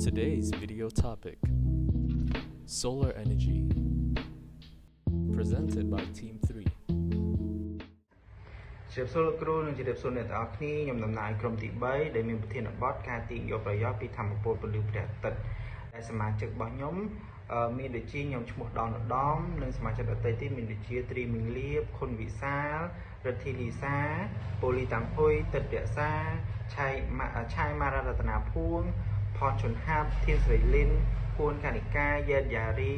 Today's video topic: Solar Energy, presented by Team 3. ជា Solar Crew និងជា Solar អ្នកទាំងអស់គ្នាខ្ញុំដំណើរក្រុមទី3ដែលមានប្រធានបទការទាញយកប្រយោជន៍ពីធម្មពលពន្លឺព្រះអាទិត្យដែលសមាជិករបស់ខ្ញុំមានដូចជាខ្ញុំឈ្មោះដនឧត្តមនិងសមាជិកដទៃទៀតមានដូចជាត្រីមីងលៀបខុនវិសាលរិទ្ធីលីសាពូលីតាំងហ៊ុយទឹករក្សាឆៃម៉ារ៉ារតនាភួងផនជុនហាប់ធានស្រីលិនពួនកានិកាយេតយ៉ារី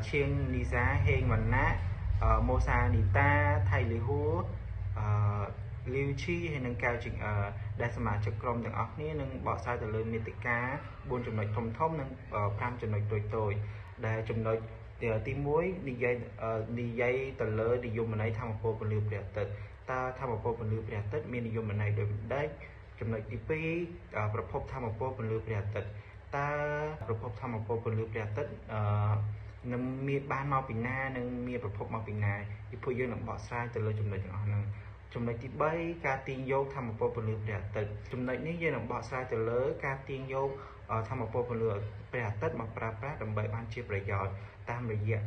ឈៀងនីសាហេងវណ្ណៈម៉ូសានីតាថៃលីហួលីវឈីហើយនឹងកៅជិងដែលសមាជិកក្រុមទាំងអស់គ្នានឹងបកស្រាយទៅលើមាតិកា4ចំណុចធំៗនិង5ចំណុចតូចៗដែលចំណុចទី1និយាយទៅលើនិយមន័យធម្មពលពន្លឺព្រះអាទិត្យតើធម្មពលពន្លឺព្រះអាទិត្យមាននិយមន័យដូចម្ដេចចំណុចទី2ប្រភពធម្មពលពន្លឺព្រះអាទិត្យតើប្រភពធម្មពលពន្លឺព្រះអាទិត្យនឹងមានបានមកពីណានិងមានប្រភពមកពីណាពីពួកយើងនឹងបកស្រាយទៅលើចំណុចទាំងអស់ហ្នឹងចំណុចទី3ការទាញយកធម្មពលពន្លឺព្រះអាទិត្យចំណុចនេះយើងនឹងបកស្រាយទៅលើការទាញយកធម្មពលពន្លឺព្រះអាទិត្យមកប្រើប្រាស់ដើម្បីបានជាប្រយោជន៍តាមរយៈ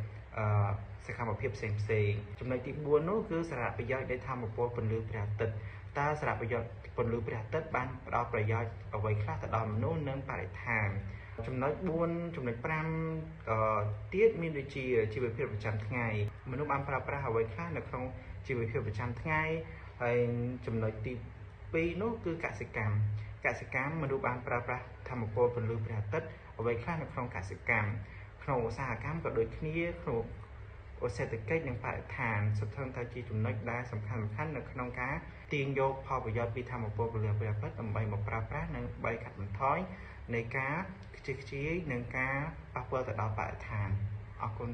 សកម្មភាពផ្សេងៗចំណុចទី4នោះគឺសារៈប្រយោជន៍នៃធម្មពលពន្លឺព្រះអាទិត្យតើសារៈប្រយោជន៍ពន្លឺព្រះអាទិត្យបានផ្ដល់ប្រយោជន៍អ្វីខ្លះទៅដល់មនុស្សនិងបរិស្ថានចំណុច4ចំណុច5ទៀតមានដូចជាជីវភាពប្រចាំថ្ងៃមនុស្សបានប្រើប្រាស់អ្វីខ្លះនៅក្នុងជីវភាពប្រចាំថ្ងៃហើយចំណុចទី2នោះគឺកសិកម្មមនុស្សបានប្រើប្រាស់ធម្មពលពន្លឺព្រះអាទិត្យអ្វីខ្លះនៅក្នុងកសិកម្មក្នុងឧស្សាហកម្មក៏ដូចគ្នាក្នុងសេដ្ឋកិច្ចនិងបរិស្ថានសុទ្ធសឹងថាជាចំណុចដែលសំខាន់នៅក្នុងការទាញយកផលប្រយោជន៍ពីធម្មពលពន្លឺព្រះអាទិត្យដើម្បីមកប្រើប្រាស់និងបីកាត់បន្ថយនៃការខ្ជិះខ្ជាយនិងការប៉ះពាល់ទៅដល់បរិស្ថានអរគុណ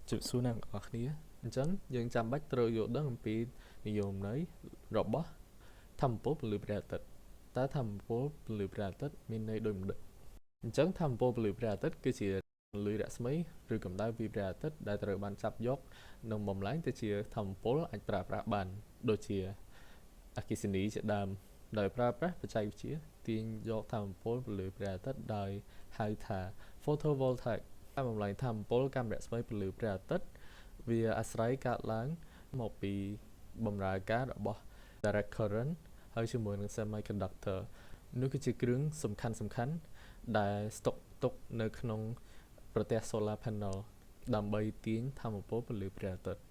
ជម្រាបសួរអ្នកទាំងអស់គ្នាអញ្ចឹងយើងចាំបាច់ត្រូវយល់ដឹងអំពីនិយមន័យរបស់ធម្មពលពន្លឺព្រះអាទិត្យតើធម្មពលពន្លឺព្រះអាទិត្យមានន័យដូចម្ដេចអញ្ចឹងធម្មពលពន្លឺព្រះអាទិត្យគឺជាពន្លឺរស្មីឬកម្ដៅពីព្រះអាទិត្យដែលត្រូវបានចាប់យកនិងបំលែងទៅជាធម្មពលអាចប្រើប្រាស់បានដូចជាអគ្គិសនីជាដើមដោយប្រើប្រាស់បច្ចេកវិទ្យាទាញយកធម្មពលពន្លឺព្រះអាទិត្យដោយហៅថា photovoltaic ការបំលែងធម្មពលកាំរស្មីពន្លឺព្រះអាទិត្យវាអាស្រ័យកើតឡើងមកពីបម្រើការរបស់ direct current ហើយជាមួយនឹង semiconductor នោះគឺជាគ្រឿងសំខាន់ដែលស្តុកទុកនៅក្នុងប្រទេស solar panel ដើម្បីទាញធម្មពលពន្លឺព្រះអាទិត្យ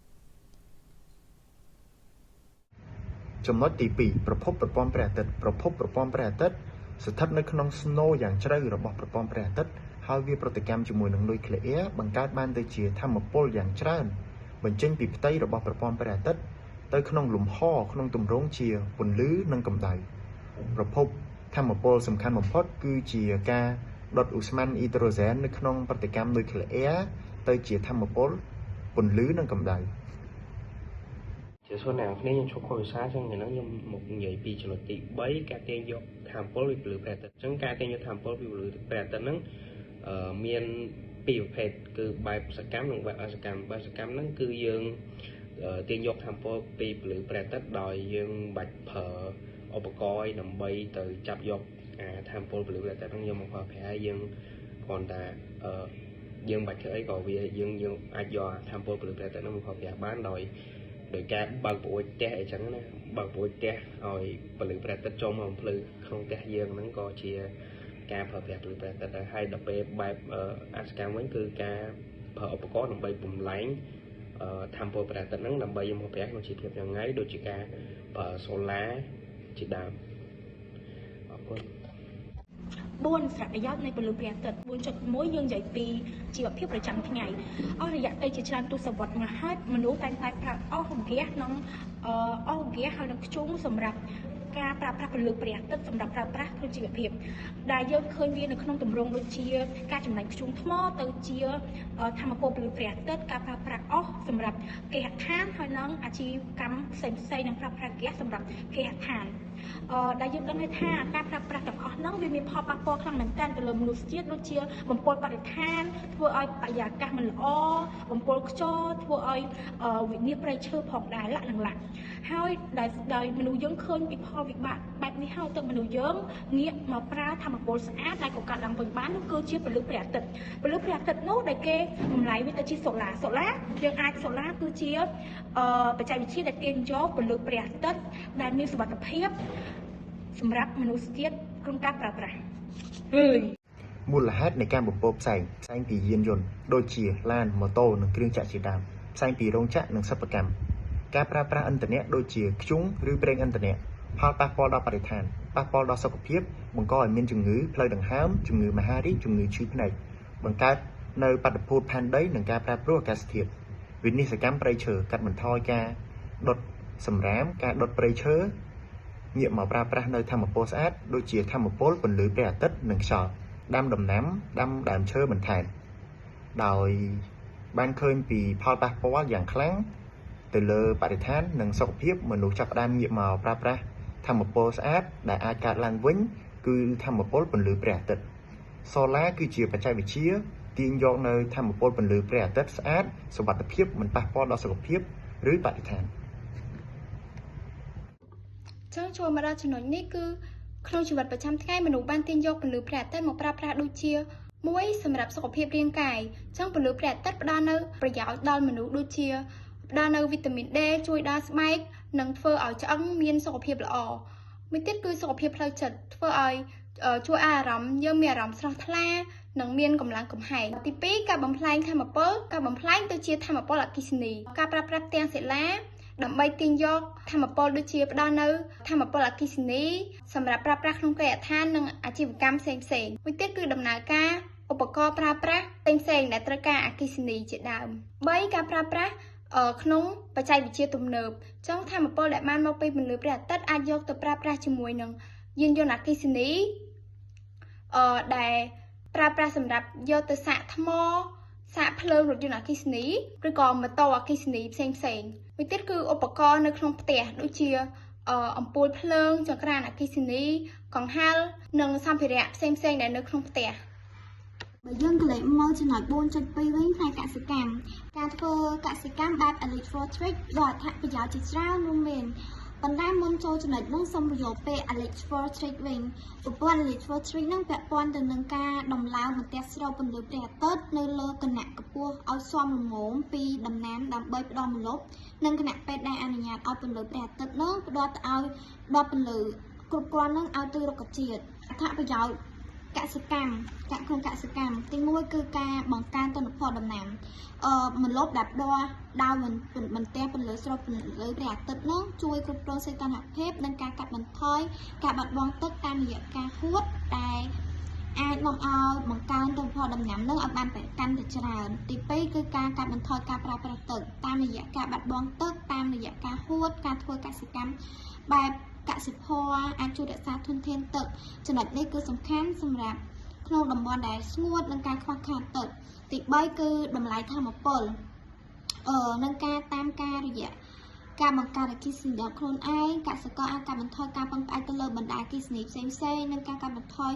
ចំណុចទី2ប្រភពប្រព័ន្ធព្រះអាទិត្យប្រភពប្រព័ន្ធព្រះអាទិត្យស្ថិតនៅក្នុងស្នូលយ៉ាងជ្រៅរបស់ប្រព័ន្ធព្រះអាទិត្យហើយវាប្រតិកម្មជាមួយនឹងនុយក្លេអ៊ែរបង្កើតបានទៅជាធម្មពលយ៉ាងច្រើនបញ្ចេញពីផ្ទៃរបស់ប្រព័ន្ធព្រះអាទិត្យទៅក្នុងលំហក្នុងទម្រង់ជាពន្លឺនិងកម្ដៅប្រភពធម្មពលសំខាន់បំផុតគឺជាការដុតឧស្ម័នអ៊ីដ្រូសែននៅក្នុងប្រតិកម្មនុយក្លេអ៊ែរទៅជាធម្មពលពន្លឺនិងកម្ដៅជាសួរអ្នកគ្នាខ្ញុំឈប់ខុសភាសាចឹងថ្ងៃនេះខ្ញុំមកនិយាយពីចំណុចទី3ការទាញយកធម្មពលពីពន្លឺព្រះអាទិត្យចឹងការទាញយកធម្មពលពីពន្លឺព្រះអាទិត្យហ្នឹងមានពីរប្រភេទគឺបែបសកម្មនិងបែបអសកម្មបែបសកម្មហ្នឹងគឺយើងទាញយកធម្មពលពីពន្លឺព្រះអាទិត្យដោយយើងបាច់ប្រើឧបករណ៍ដើម្បីទៅចាប់យកធម្មពលពន្លឺព្រះអាទិត្យហ្នឹងយកមកប្រើប្រាស់យើងគ្រាន់តែយើងបាច់ធ្វើអីក៏វាយើងអាចយកធម្មពលពន្លឺព្រះអាទិត្យហ្នឹងមកប្រើប្រាស់បានដោយការបើកប្រួយផ្ទះអីចឹងណាបើកប្រួយផ្ទះឲ្យពន្លឺព្រះអាទិត្យចូលមកបំភ្លឺក្នុងផ្ទះយើងហ្នឹងក៏ជាការប្រើប្រាស់ពន្លឺព្រះអាទិត្យដែរហើយដល់ពេលបែបអសកម្មវិញគឺការប្រើឧបករណ៍ដើម្បីបំលែងធម្មពលព្រះអាទិត្យហ្នឹងដើម្បីយកមកប្រើក្នុងជីវភាពប្រចាំថ្ងៃដូចជាការប្រើសូឡាជាដើមអរគុណ4សារៈប្រយោជន៍នៃពន្លឺព្រះអាទិត្យ 4.1 យើងនិយាយពីជីវភាពប្រចាំថ្ងៃអស់រយៈពេលជាច្រើនទសវត្សរ៍មកហើយមនុស្សតែងតែប្រើអស់រង្គាសនិងអស់រង្គាសហើយនឹងធ្យូងសម្រាប់ការប្រើប្រាស់ពន្លឺព្រះអាទិត្យសម្រាប់ប្រើប្រាស់ក្នុងជីវភាពដែលយើងឃើញវានៅក្នុងទម្រង់ដូចជាការចំណេញធ្យូងថ្មទៅជាធម្មពលពន្លឺព្រះអាទិត្យការប្រើប្រាស់អស់សម្រាប់គេហដ្ឋានហើយនិងអាជីវកម្មផ្សេងៗនិងប្រើប្រាស់ហ្គាសសម្រាប់គេហដ្ឋាន ដែលយើងដឹងថាការប្រើប្រាស់ទាំងអស់ហ្នឹងវាមានផលប៉ះពាល់ខ្លាំងមែនទែនទៅលើមនុស្សជាតិដូចជាបំពុលបរិស្ថានធ្វើឲ្យបរិយាកាសមិនល្អបំពុលខ្យល់ធ្វើឲ្យវិនាសព្រៃឈើផងដែរលក្ខណៈហើយដោយមនុស្សយើងឃើញពីផលវិបាកបែបនេះហើយទៅមនុស្សយើងងាកមកប្រើធម្មពលស្អាតដែលកកើតឡើងវិញបាននោះគឺជាពន្លឺព្រះអាទិត្យពន្លឺព្រះអាទិត្យនោះដែលគេបំលែងវាទៅជាសូឡាយើងអាចសូឡាគឺជាបច្ចេកវិទ្យាដែលទាញយកពន្លឺព្រះអាទិត្យដែលមានសុវត្ថិភាពសម្រាប់មនុស្សជាតិក្នុងការប្រើប្រាស់ហើយ មូលហេតុនៃការបំពុលផ្សែងពីយានយន្តដូចជាឡានម៉ូតូនិងគ្រឿងចក្រជាដើមផ្សែងពីរោងចក្រនិងសិប្បកម្មការប្រើប្រាស់ឥន្ធនៈដូចជាធ្យូងឬប្រេងឥន្ធនៈផលប៉ះពាល់ដល់បរិស្ថានប៉ះពាល់ដល់សុខភាពបង្កឲ្យមានជំងឺផ្លូវដង្ហើមជំងឺមហារីកជំងឺឈឺភ្នែកបង្កើតនៅបាតុភូតផែនដីនិងការប្រែប្រួលអាកាសធាតុវិនិស្សកម្មព្រៃឈើកាត់បន្ថយការដុតសម្រាមការដុតព្រៃឈើងាកមកប្រើប្រាស់នៅធម្មពលស្អាតដូចជាធម្មពលពន្លឺព្រះអាទិត្យនិងខ្យល់ដាំដំណាំដាំដើមឈើបន្ថែមដោយបានឃើញពីផលប៉ះពាល់យ៉ាងខ្លាំងទៅលើបរិស្ថាននិងសុខភាពមនុស្សចាប់ផ្ដើមងាកមកប្រើប្រាស់ធម្មពលស្អាតដែលអាចកើតឡើងវិញគឺធម្មពលពន្លឺព្រះអាទិត្យសូឡាគឺជាបច្ចេកវិទ្យាទាញយកនៅធម្មពលពន្លឺព្រះអាទិត្យស្អាតសុវត្ថិភាពមិនប៉ះពាល់ដល់សុខភាពឬបរិស្ថាន ចឹងចូលមកដល់ចំណុចនេះគឺក្នុងជីវិតប្រចាំថ្ងៃមនុស្សបានទាញយកពន្លឺព្រះអាទិត្យមកប្រើប្រាស់ដូចជាមួយសម្រាប់សុខភាពរាងកាយចឹងពន្លឺព្រះអាទិត្យផ្ដល់នូវប្រយោជន៍ដល់មនុស្សដូចជាផ្ដល់នូវវីតាមីន D ជួយដល់ស្បែកនិងធ្វើឲ្យឆ្អឹងមានសុខភាពល្អមួយទៀតគឺសុខភាពផ្លូវចិត្តធ្វើឲ្យជួយឲ្យអារម្មណ៍យើងមានអារម្មណ៍ស្រស់ថ្លានិងមានកម្លាំងកំហែងទី2ការបំផ្លាញធម្មពលការបំផ្លាញទៅជាធម្មពលអគ្គិសនីការប្រើប្រាស់ផ្ទាំងសិលាដើម្បីទាញយកធម្មពលដូចជាផ្ដល់នៅធម្មពលអគ្គិសនីសម្រាប់ប្រើប្រាស់ក្នុងកិច្ចការនិងអាជីវកម្មផ្សេងៗមួយទៀតគឺដំណើរការឧបករណ៍ប្រើប្រាស់ផ្សេងៗដែលត្រូវការអគ្គិសនីជាដើម3ការប្រើប្រាស់ក្នុងបច្ចេកវិទ្យាទំនើបចង់ធម្មពលដែលបានមកពីពន្លឺព្រះអាទិត្យអាចយកទៅប្រើប្រាស់ជាមួយនឹងយានយន្តអគ្គិសនីដែលប្រើប្រាស់សម្រាប់យកទៅសាកថ្មសាកភ្លើងរថយន្តអគ្គិសនីឬក៏ម៉ូតូអគ្គិសនីផ្សេងៗមួយទៀតគឺឧបករណ៍នៅក្នុងផ្ទះដូចជាអំពូលភ្លើងចង្ក្រានអគ្គិសនីកង្ហារនិងសម្ភារៈផ្សេងៗដែលនៅក្នុងផ្ទះ បើយើងកលេចមកចំណុច 4.2 វិញផ្នែកកសិកម្មការធ្វើកសិកម្មបែប Elite Forestry ដោយអត្ថប្រយោជន៍ជាច្រើនរួមមានប៉ុន្តែមុនចូលចំណុចនោះសូមបញ្យល់ពេល Elite Forestry វិញប្រព័ន្ធ Elite Forestry នឹងពាក់ព័ន្ធទៅនឹងការដំឡើងបន្ទះស្រូបពន្លឺព្រះអាទិត្យនៅលើគណៈកម្ពស់ឲ្យសមល្មមពីដំណាំដើម្បីផ្ដល់ម្លប់និងគណៈពេទ្យដែលអនុញ្ញាតឲ្យពន្លឺព្រះអាទិត្យនោះផ្ដល់ទៅឲ្យដល់ពន្លឺគ្រប់គ្រាន់នឹងឲ្យទៅរុក្ខជាតិអត្ថប្រយោជន៍ កសិកម្មកសិកម្មទី1គឺការបង្កើនទិន្នផលដំណាំម្លប់ដែលផ្ដល់ដោយបន្ទះពន្លឺស្រូបពន្លឺព្រះអាទិត្យនោះជួយគ្រប់គ្រងសីតុណ្ហភាពនិងការកាត់បន្ថយការបាត់បង់ទឹកតាមរយៈការហួតដែលអាចនាំឲ្យបង្កើនទិន្នផលដំណាំនោះឲ្យបានកាន់តែច្រើនទី2គឺការកាត់បន្ថយការប្រើប្រាស់ទឹកតាមរយៈការបាត់បង់ទឹកតាមរយៈការហួតការធ្វើកសិកម្មបែប កសិផលអាចជួយរក្សាធនធានទឹកចំណុចនេះគឺសំខាន់សម្រាប់ក្នុងតំបន់ដែលស្ងួតនិងការខ្វះខាតទឹកទី3គឺតម្លៃធម្មពលនឹងការតាមការរយៈការបង្កើតអគ្គិសនីដល់ខ្លួនឯងកសិករអាចកាត់បន្ថយការពឹងផ្អែកទៅលើបណ្ដាអគ្គិសនីផ្សេងៗនិងការកាត់បន្ថយ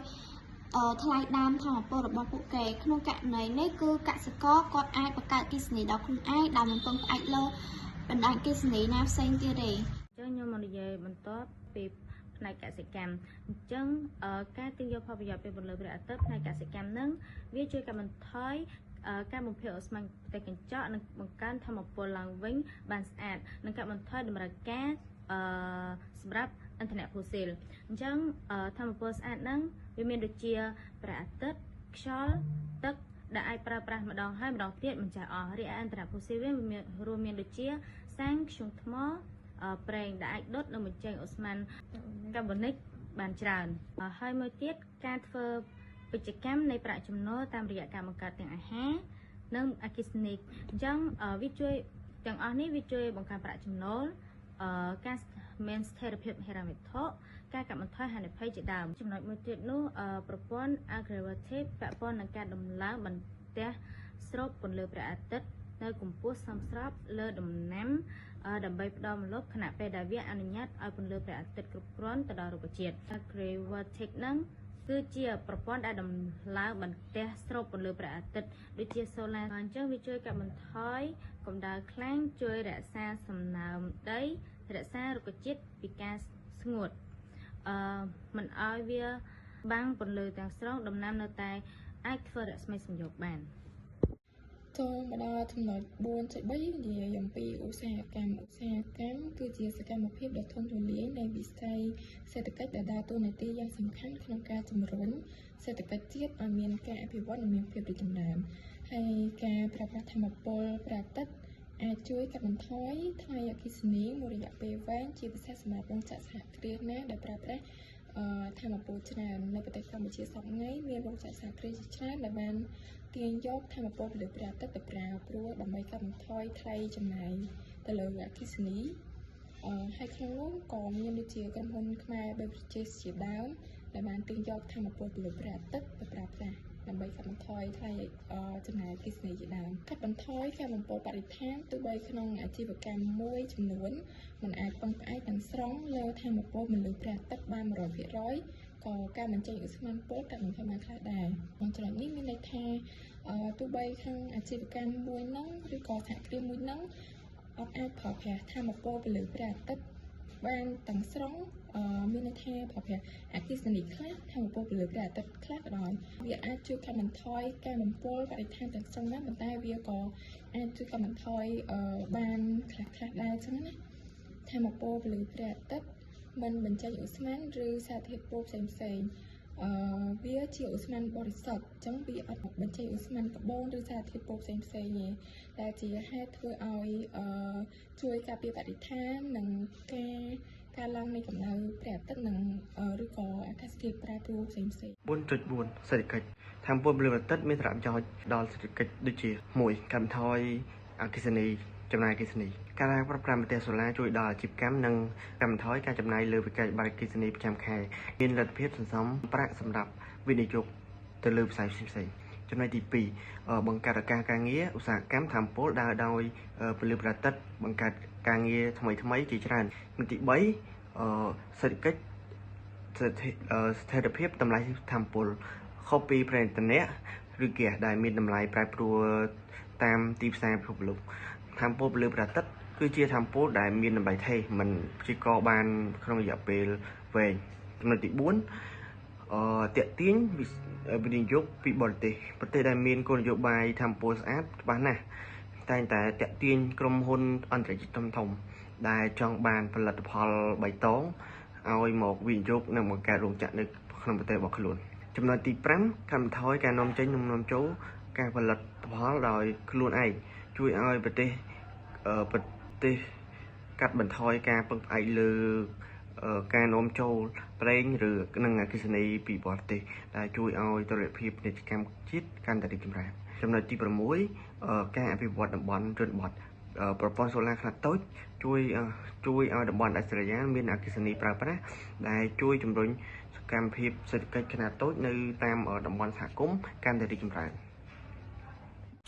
ថ្លៃដើមធម្មពលរបស់ពួកគេក្នុងករណីនេះគឺកសិករគាត់អាចបង្កើតអគ្គិសនីដល់ខ្លួនឯងដោយមិនពឹងផ្អែកលើបណ្ដាអគ្គិសនីណាផ្សេងទៀតទេ ខ្ញុំមកនិយាយបន្តពីផ្នែកកសិកម្មអញ្ចឹងការទាញយកផលប្រយោជន៍ពីពន្លឺព្រះអាទិត្យផ្នែកកសិកម្មនឹងវាជួយកាត់បន្ថយការបំភាយឧស្ម័នផ្ទៃកញ្ចក់និងបង្កើនធម្មពលឡើងវិញបានស្អាតនិងកាត់បន្ថយតម្រូវការសម្រាប់ឥន្ធនៈផូស៊ីលអញ្ចឹងធម្មពលស្អាតហ្នឹងវាមានដូចជាព្រះអាទិត្យខ្យល់ទឹកដែលអាចប្រើប្រាស់ម្ដងហើយម្ដងទៀតមិនចាស់អស់រីឯឥន្ធនៈផូស៊ីលវារួមមានដូចជាសាំងធ្យូងថ្ម ប្រេងដែលអាចដុតនិងបញ្ចេញអូស្មန်កាបូនិកបានច្រើនហើយមួយទៀតការធ្វើពាណិជ្ជកម្មនៃប្រាក់ចំណូលតាមរយៈការបង្កើតទាំងអាហារនិងអគ្គិសនីអញ្ចឹងវាជួយទាំងអស់នេះវាជួយបង្កើនប្រាក់ចំណូលការមានស្ថិរភាពហិរញ្ញវត្ថុការកាត់បន្ថយហានិភ័យជាដើមចំណុចមួយទៀតនោះប្រព័ន្ធ aggravative ពាក់ព័ន្ធនឹងការដំឡើងបន្ទះស្រូបពន្លឺព្រះអាទិត្យនៅកម្ពស់សមស្របលើដំណាំ ដើម្បីផ្ដល់ម្លប់ខណៈពេលដែលវាអនុញ្ញាតឲ្យពន្លឺព្រះអាទិត្យគ្រប់គ្រាន់ទៅដល់រុក្ខជាតិ Agrivoltaic ហ្នឹងគឺជាប្រព័ន្ធដែលដំឡើងបន្ទះស្រូបពន្លឺព្រះអាទិត្យដូចជា solar អញ្ចឹងវាជួយកាត់បន្ថយកម្ដៅខ្លាំងជួយរក្សាសំណើមដីរក្សារុក្ខជាតិពីការស្ងួតមិនឲ្យវាបាំងពន្លឺទាំងស្រុងដំណាំនៅតែអាចធ្វើរស្មីសំយោគបាន ចូលមកដល់ចំណុច 4.3 និយាយអំពីឧស្សាហកម្មគឺជាសកម្មភាពដ៏ធំទូលាយនៃវិស័យសេដ្ឋកិច្ចដែលដើរតួនាទីយ៉ាងសំខាន់ក្នុងការជំរុញសេដ្ឋកិច្ចជាតិឲ្យមានការអភិវឌ្ឍនិងមានភាពរីកចម្រើនហើយការប្រើប្រាស់ថាមពលព្រះអាទិត្យអាចជួយកាត់បន្ថយថ្លៃអគ្គិសនីមួយរយៈពេលវែងជាពិសេសសម្រាប់រោងចក្រសហគ្រាសណាដែលប្រើប្រាស់ថាមពលច្រើននៅប្រទេសកម្ពុជាសប្តាហ៍ថ្ងៃមានរោងចក្រសហគ្រាសជាច្រើនដែលបានទាញយកថាមពលពន្លឺព្រះអាទិត្យទៅប្រើព្រោះដើម្បីកាត់បន្ថយថ្លៃចំណាយទៅលើអគ្គិសនីហើយក្នុងនោះក៏មានដូចជាក្រុមហ៊ុនខ្មែរ Beverages ជាដើមដែលបានទាញយកថាមពលពន្លឺព្រះអាទិត្យទៅប្រើប្រាស់ដើម្បីកាត់បន្ថយថ្លៃចំណាយអគ្គិសនីជាដើមកាត់បន្ថយការបំពុលបរិស្ថានទោះបីក្នុងអាជីវកម្មមួយចំនួនมันអាចពឹងផ្អែកទាំងស្រុងលើថាមពលពន្លឺព្រះអាទិត្យបាន 100% ក៏ការបញ្ចេញឧស្ម័នពុលកាត់បន្ថយបានខ្លះដែរក្នុងចំណុចនេះមានន័យថាទោះបីក្នុងអាជីវកម្មមួយហ្នឹងឬក៏សហគ្រាសមួយហ្នឹងអត់អាចប្រើប្រាស់ថាមពលពន្លឺព្រះអាទិត្យបានទាំងស្រុងមានន័យថាប្រើប្រាស់អគ្គិសនីខ្លះថាមពលពន្លឺព្រះអាទិត្យខ្លះក៏ដោយវាអាចជួយកាត់បន្ថយការបំពុលបរិស្ថានទាំងស្រុងដែរប៉ុន្តែវាក៏អាចជួយកាត់បន្ថយបានខ្លះដែរអញ្ចឹងណាថាមពលពន្លឺព្រះអាទិត្យមិនបញ្ចេញឧស្ម័នឬសារធាតុពុលផ្សេងៗវាជាឧស្ម័នបរិសុទ្ធអញ្ចឹងវាអត់បញ្ចេញឧស្ម័នកាបូនឬសារធាតុពុលផ្សេងៗទេដែលជាហេតុធ្វើឲ្យជួយការពារបរិស្ថាននិងការឡើងនៃកម្ដៅព្រះអាទិត្យនិងឬក៏អាកាសធាតុប្រែប្រួលផ្សេងៗ 4.4 សេដ្ឋកិច្ចថាមពលពន្លឺព្រះអាទិត្យមានសារៈប្រយោជន៍ដល់សេដ្ឋកិច្ចដូចជា 1. កាត់បន្ថយអគ្គិសនីចំណាយអគ្គិសនីការប្រើប្រាស់បន្ទះសូឡាជួយដល់អាជីវកម្មនិងកាត់បន្ថយការចំណាយលើវិក័យបរិយាអគ្គិសនីប្រចាំខែមានលទ្ធភាពសន្សំប្រាក់សម្រាប់វិនិយោគទៅលើវិស័យផ្សេងៗចំណុចទី 2 បង្កើតឱកាសការងារឧស្សាហកម្មថាមពលដើរដោយពន្លឺព្រះអាទិត្យបង្កើតការងារថ្មីជាច្រើនចំណុចទី 3 សេដ្ឋកិច្ចស្ថិរភាពតម្លៃថាមពលខុសពីប្រេងឥន្ធនៈឬហ្គាសដែលមានតម្លៃប្រែប្រួលតាមទីផ្សារពិភពលោកថាមពលពន្លឺព្រះអាទិត្យគឺជាថាមពលដែលមានតម្លៃថេរមិនព្យាករបានក្នុងរយៈពេលវែងចំណុចទី 4 ទាក់ទាញវិនិយោគពីបរទេសប្រទេសដែលមានគោលនយោបាយថាមពលស្អាតច្បាស់ណាស់តែងតែទាក់ទាញក្រុមហ៊ុនអន្តរជាតិធំៗដែលចង់បានផលិតផលបៃតងឲ្យមកវិនិយោគនិងបង្កើតរោងចក្រនៅក្នុងប្រទេសរបស់ខ្លួនចំណុចទី 5 កាត់បន្ថយការនាំចេញនិងនាំចូលការផលិតផលដោយខ្លួនឯងជួយឲ្យប្រទេសកាត់បន្ថយការពឹងផ្អែកលើការនាំចូលប្រេងឬនិងអគ្គិសនីពីបរទេសដែលជួយឲ្យតុល្យភាពពាណិជ្ជកម្មជាតិកាន់តែរីកចម្រើនចំណុចទី 6 ការអភិវឌ្ឍតំបន់ជនបទប្រព័ន្ធសូឡាខ្នាតតូចជួយឲ្យតំបន់ដាច់ស្រយាលមានអគ្គិសនីប្រើប្រាស់ដែលជួយជំរុញសកម្មភាពសេដ្ឋកិច្ចខ្នាតតូចនៅតាមតំបន់សហគមន៍កាន់តែរីកចម្រើន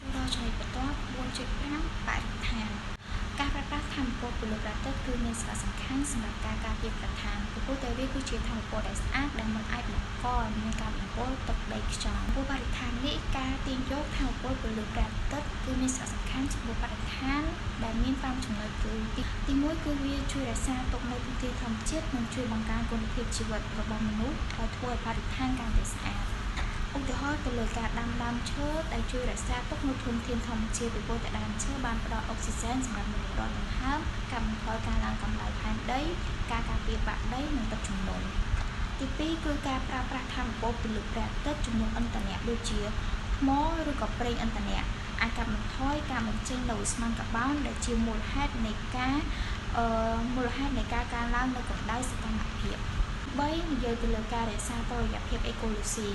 ចូលដល់ចំណុចបន្ទាប់ 4.5 បរិស្ថានការប្រើប្រាស់ថាមពលពន្លឺព្រះអាទិត្យគឺមានសារៈសំខាន់សម្រាប់ការការពារបរិស្ថានពីព្រោះតែវាគឺជាថាមពលដែលស្អាតដែលមិនអាចបង្កឲ្យមានការបំពុលទឹកដីខ្យល់ចំពោះបរិស្ថាននេះការទាញយកថាមពលពន្លឺព្រះអាទិត្យគឺមានសារៈសំខាន់ចំពោះបរិស្ថានដែលមាន5ចំណុចគឺទី1គឺវាជួយរក្សាទុកនូវធនធានធម្មជាតិនិងជួយបង្កើនគុណភាពជីវិតរបស់មនុស្សហើយធ្វើឲ្យបរិស្ថានកាន់តែស្អាតឧទាហរណ៍ទៅលើការដាំដើមឈើដែលជួយរក្សាទុកនូវធនធានធម្មជាតិពីព្រោះតែដើមឈើបានផ្ដល់អុកស៊ីសែនសម្រាប់មនុស្សរស់ដង្ហើមកាត់បន្ថយការឡើងកម្ដៅផែនដីការការពារបាក់ដីនិងទឹកជំនន់ទី2គឺការប្រើប្រាស់ថាមពលពន្លឺព្រះអាទិត្យជំនួសឥន្ធនៈដូចជាថ្មឬក៏ប្រេងឥន្ធនៈអាចកាត់បន្ថយការបញ្ចេញនូវឧស្ម័នកាបូនដែលជាមូលហេតុនៃការកើនឡើងនៃកម្ដៅសីតុណ្ហភាព3និយាយទៅលើការរក្សាតុល្យភាពអេកូឡូស៊ី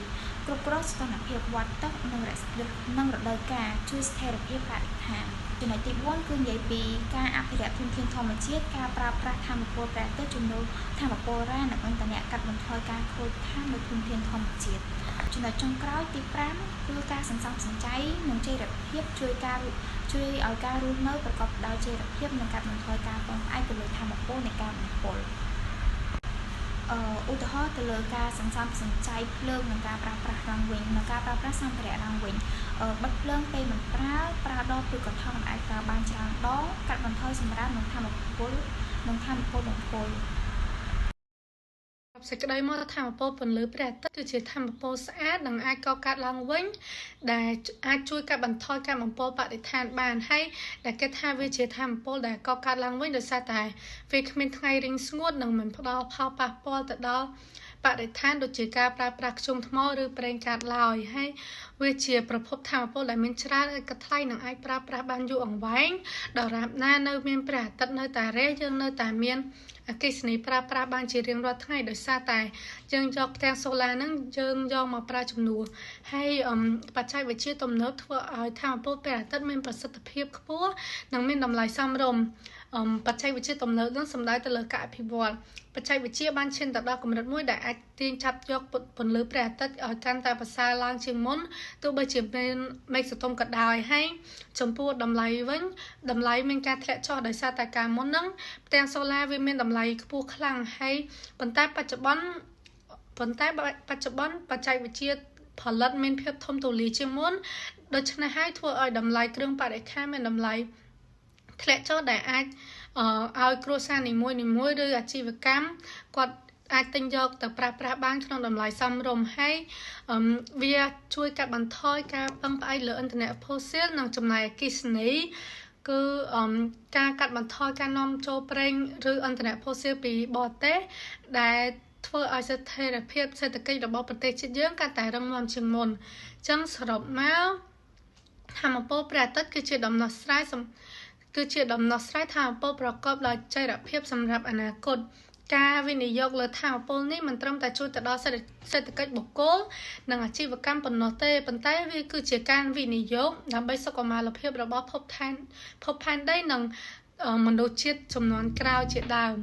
គ្រប់គ្រងសីតុណ្ហភាពវដ្តទឹកនិងរដូវកាលជួយស្ថិរភាពបរិស្ថានចំណុចទី 4 គឺនិយាយពីការអភិរក្សធនធានធម្មជាតិការប្រើប្រាស់ថាមពលព្រះអាទិត្យជំនួសថាមពលរ៉ែនិងឥន្ធនៈកាត់បន្ថយការខូចខាតនៃធនធានធម្មជាតិ ចំណុចចុងក្រោយទី5គឺការសន្សំសំចៃនិងចីរភាពជួយឲ្យការរស់នៅប្រកបដោយចីរភាពនិងកាត់បន្ថយការពឹងផ្អែកទៅលើថាមពលនៃការបំពុលឧទាហរណ៍ទៅលើការសន្សំសំចៃភ្លើងនិងការប្រើប្រាស់រង្វិញនិងការប្រើប្រាស់សម្ភារៈរង្វិញបិទភ្លើងពេលមិនប្រើដបឬកថងអាចប្រើបានច្រើនដងកាត់បន្ថយសម្រាមនិងថាមពលបំពុល សេចក្តីមកថាមពលពន្លឺព្រះអាទិត្យគឺជាថាមពលស្អាតនិងអាចកកើតឡើងវិញដែលអាចជួយកាត់បន្ថយការបំពុលបរិស្ថានបានហើយដែលគេថាវាជាថាមពលដែលកកើតឡើងវិញដោយសារតែវាគ្មានថ្ងៃរីងស្ងួតនិងមិនផ្ដល់ផលប៉ះពាល់ទៅដល់បរិស្ថានដូចជាការប្រើប្រាស់ធ្យូងថ្មឬប្រេងកាតឡើយហើយវាជាប្រភពថាមពលដែលមានច្រើនឥតថ្លៃនិងអាចប្រើប្រាស់បានយូរអង្វែងដរាបណានៅមានព្រះអាទិត្យនៅតែរះយើងនៅតែមានអគ្គិសនីប្រើប្រាស់បានជារៀងរាល់ថ្ងៃដោយសារតែយើងយកផ្ទាំងសូឡាហ្នឹងយើងយកមកប្រើជំនួសហើយបច្ចេកវិទ្យាទំនើបធ្វើឲ្យថាមពលព្រះអាទិត្យមានប្រសិទ្ធភាពខ្ពស់និងមានតម្លៃសមរម្យបច្ចេកវិទ្យាទំនើបហ្នឹងសំដៅទៅលើការអភិវឌ្ឍបច្ចេកវិទ្យាបានឈានទៅដល់កម្រិតមួយដែលអាចទាញចាប់យកពន្លឺព្រះអាទិត្យឲ្យកាន់តែប្រសើរឡើងជាងមុនទោះបីជាមានមេឃសតុំក៏ដោយហើយចំពោះតម្លៃវិញតម្លៃមានការធ្លាក់ចុះដោយសារតែការមុនហ្នឹងផ្ទាំងសូឡាវាមានតម្លៃខ្ពស់ខ្លាំងហើយប៉ុន្តែបច្ចុប្បន្នបច្ចេកវិទ្យាផលិតមានភាពធំទូលាយជាងមុនដូច្នេះហើយធ្វើឲ្យតម្លៃគ្រឿងបរិក្ខារមានតម្លៃធ្លាក់ចុះដែលអាចឲ្យគ្រួសារនីមួយឬអាជីវកម្មគាត់អាចទិញយកទៅប្រើប្រាស់បានក្នុងតម្លៃសមរម្យហើយវាជួយកាត់បន្ថយការពឹងផ្អែកលើឥន្ធនៈផូស៊ីលនិងចំណាយអគ្គិសនីគឺការកាត់បន្ថយការនាំចូលប្រេងឬឥន្ធនៈផូស៊ីលពីបរទេសដែលធ្វើឲ្យស្ថិរភាពសេដ្ឋកិច្ចរបស់ប្រទេសជាតិយើងកាន់តែរឹងមាំជាងមុនអញ្ចឹងសរុបមកថាមពលព្រះអាទិត្យគឺជាដំណោះស្រាយថាមពលប្រកបដោយចីរភាពសម្រាប់អនាគតការវិនិយោគលើថាមពលនេះមិនត្រឹមតែជួយទៅដល់សេដ្ឋកិច្ចបុគ្គលនិងអាជីវកម្មប៉ុណ្ណោះទេប៉ុន្តែវាគឺជាការវិនិយោគដើម្បីសុខុមាលភាពរបស់ភពផែនដីនិងមនុស្សជាតិជំនាន់ក្រោយជាដើម